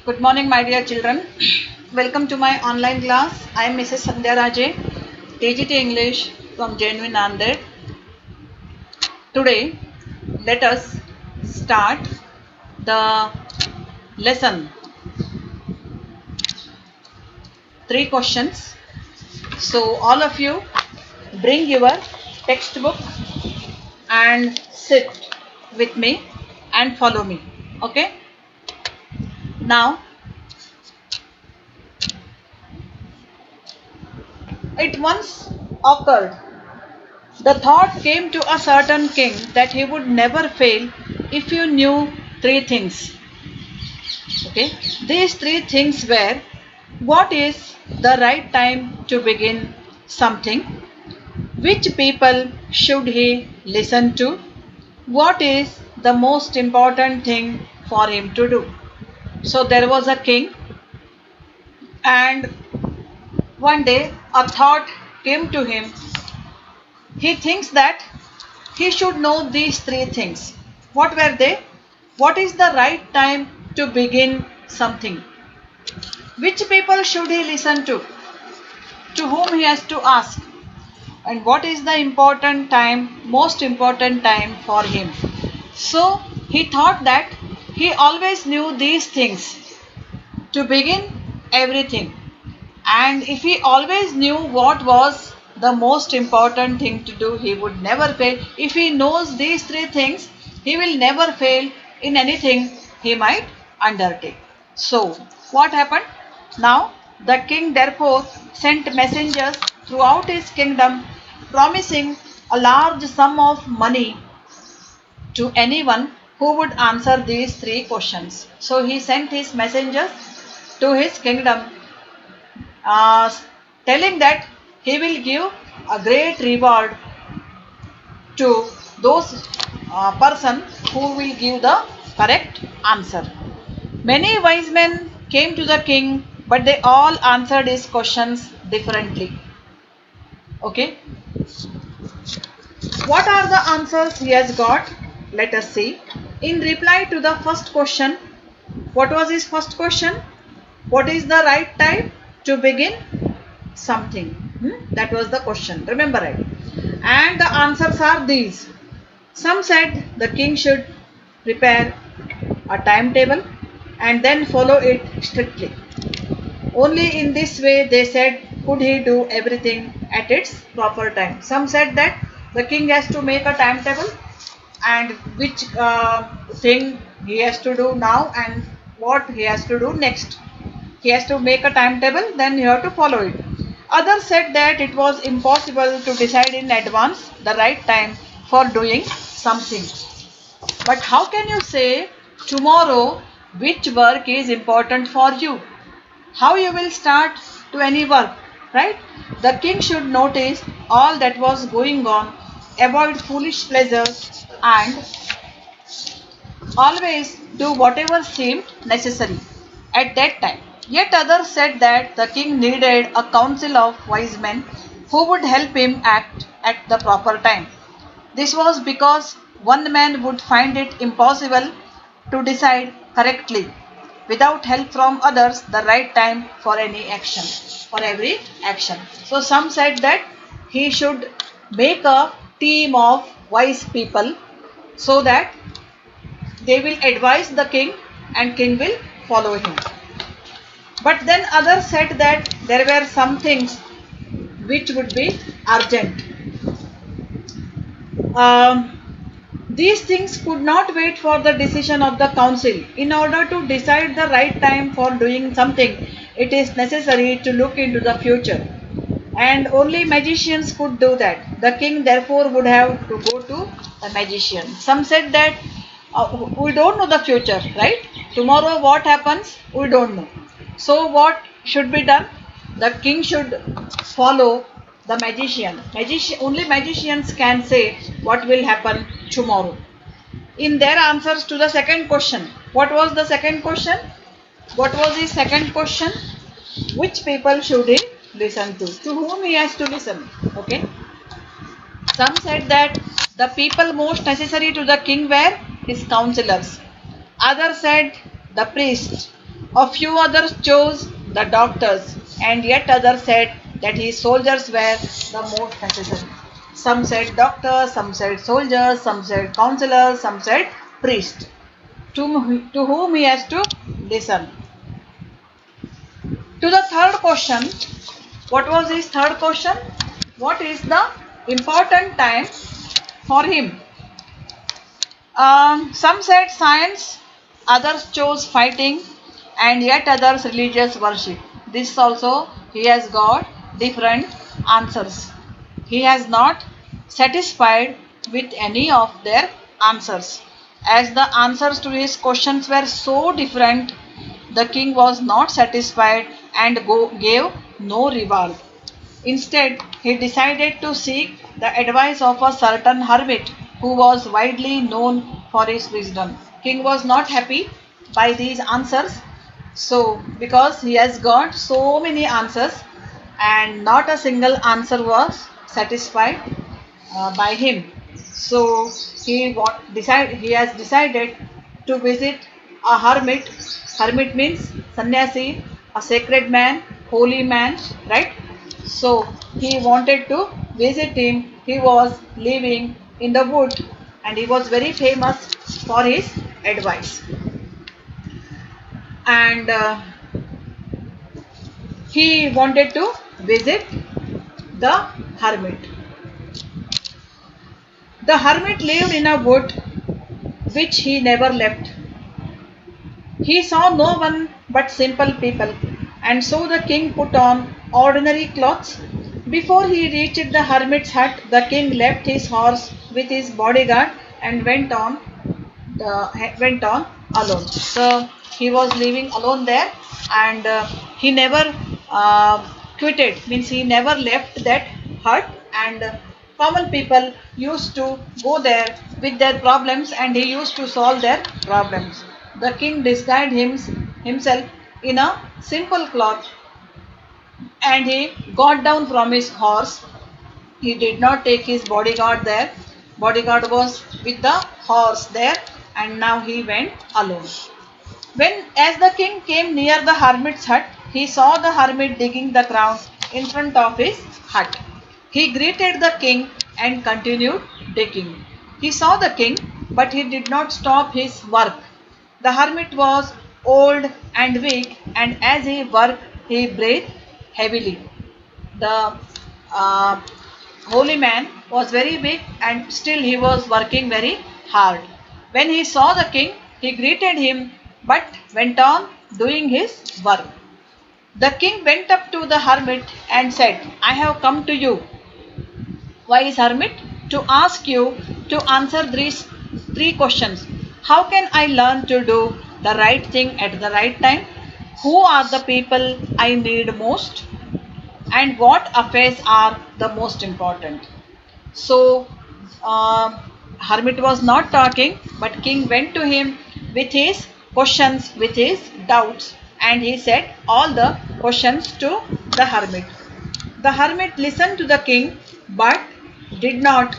Good morning, my dear children. Welcome to my online class. I am Mrs. Sandhya Raje, TGT English from Genuine Nanded. Today, let us start the lesson. 3 questions. So, all of you bring your textbook and sit with me and follow me. Okay? Now, it once occurred. The thought came to a certain king that he would never fail if you knew 3 things. Okay, these 3 things were: what is the right time to begin something? Which people should he listen to? What is the most important thing for him to do? So there was a king, and one day a thought came to him. He thinks that he should know these 3 things. What were they? What is the right time to begin something? Which people should he listen to? To whom he has to ask? And what is the important time, most important time for him? So he thought that he always knew these things to begin everything. And if he always knew what was the most important thing to do, he would never fail. If he knows these 3 things, he will never fail in anything he might undertake. So, what happened? Now, the king therefore sent messengers throughout his kingdom, promising a large sum of money to anyone who would answer these 3 questions. So, he sent his messengers to his kingdom, uh, telling that he will give a great reward to those person who will give the correct answer. Many wise men came to the king, but they all answered his questions differently. Okay, what are the answers he has got? Let us see. In reply to the first question, what was his first question? What is the right time to begin something? That was the question. Remember it. And the answers are these. Some said the king should prepare a timetable and then follow it strictly. Only in this way, they said, could he do everything at its proper time. Some said that the king has to make a timetable and which thing he has to do now and what he has to do next. He has to make a timetable, then you have to follow it. Others said that it was impossible to decide in advance the right time for doing something. But how can you say tomorrow which work is important for you? How you will start to any work, right? The king should notice all that was going on, avoid foolish pleasures, and always do whatever seemed necessary at that time. Yet others said that the king needed a council of wise men who would help him act at the proper time. This was because one man would find it impossible to decide correctly without help from others the right time for any action, for every action. So some said that he should make a team of wise people so that they will advise the king and king will follow him. But then others said that there were some things which would be urgent. Um, these things could not wait for the decision of the council. In order to decide the right time for doing something, it is necessary to look into the future. And only magicians could do that. The king therefore would have to go to a magician. Some said that we don't know the future, right? Tomorrow what happens, we don't know. So what should be done? The king should follow the magician. Only magicians can say what will happen tomorrow. In their answers to the second question, what was the second question? What was his second question? Which people should he listen to? To whom he has to listen? Okay. Some said that the people most necessary to the king were his counselors. Others said the priests. A few others chose the doctors, and yet others said that his soldiers were the most necessary. Some said doctors, some said soldiers, some said counselors, some said priests, to whom he has to listen. To the third question, what was his third question? What is the important time for him? Some said science, others chose fighting, and yet others religious worship. This also he has got different answers. He has not satisfied with any of their answers. As the answers to his questions were so different, the king was not satisfied and gave no reward. Instead, he decided to seek the advice of a certain hermit who was widely known for his wisdom. King was not happy by these answers. So, because he has got so many answers and not a single answer was satisfied by him. So, he has decided to visit a hermit. Hermit means sannyasi, a sacred man, holy man, right? So he wanted to visit him. He was living in the wood and he was very famous for his advice. And he wanted to visit the hermit. The hermit lived in a wood which he never left. He saw no one but simple people, and so the king put on ordinary clothes. Before he reached the hermit's hut, the king left his horse with his bodyguard and went on alone. So he was living alone there, and he never quitted. Means he never left that hut, and common people used to go there with their problems, and he used to solve their problems. The king disguised himself in a simple cloth, and he got down from his horse. He did not take his bodyguard there. Bodyguard was with the horse there, and now he went alone. When, as the king came near the hermit's hut, he saw the hermit digging the ground in front of his hut. He greeted the king and continued digging. He saw the king, but he did not stop his work. The hermit was old and weak, and as he worked, he breathed heavily. The uh, holy man was very big and still he was working very hard. When he saw the king, he greeted him but went on doing his work. The king went up to the hermit and said, I have come to you, wise hermit, to ask you to answer these three questions. How can I learn to do the right thing at the right time? Who are the people I need most? And what affairs are the most important? So, hermit was not talking, but king went to him with his questions, with his doubts, and he said all the questions to the hermit. The hermit listened to the king, but did not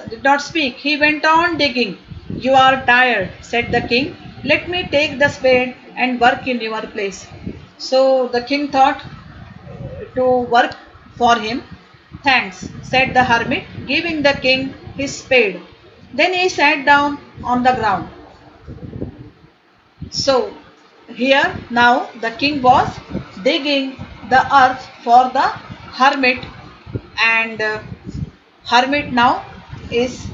did not speak. He went on digging. You are tired, said the king. Let me take the spade and work in your place. So the king thought to work for him. Thanks, said the hermit, giving the king his spade. Then he sat down on the ground. So here now the king was digging the earth for the hermit, and hermit now is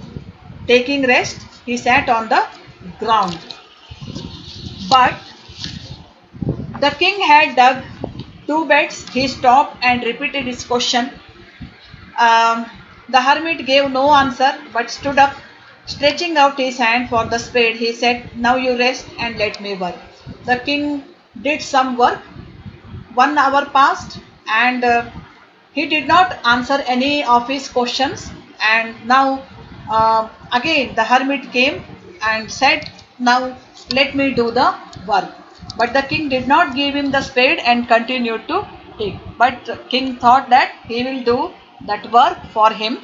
taking rest. He sat on the ground. But the king had dug two beds. He stopped and repeated his question. The hermit gave no answer but stood up, stretching out his hand for the spade. He said, now you rest and let me work. The king did some work. 1 hour passed, and he did not answer any of his questions. And now again the hermit came and said, now let me do the work. But the king did not give him the spade and continued to dig. But king thought that he will do that work for him.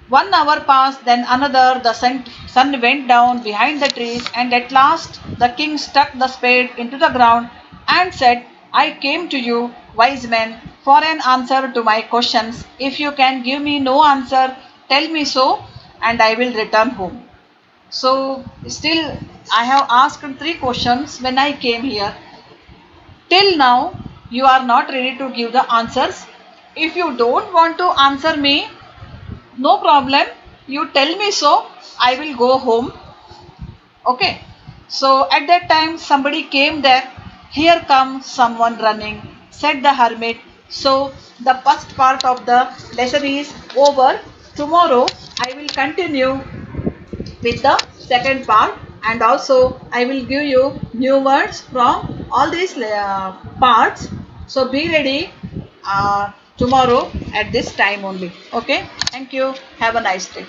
1 hour passed, then another. The sun went down behind the trees, and at last the king stuck the spade into the ground and said, I came to you, wise men, for an answer to my questions. If you can give me no answer, tell me so, and I will return home. So, still, I have asked 3 questions when I came here. Till now, you are not ready to give the answers. If you don't want to answer me, no problem. You tell me so. I will go home. Okay. So at that time, somebody came there. Here comes someone running, said the hermit. So the first part of the lesson is over. Tomorrow, I will continue with the second part, and also I will give you new words from all these parts. So be ready tomorrow at this time only. Okay. Thank you. Have a nice day.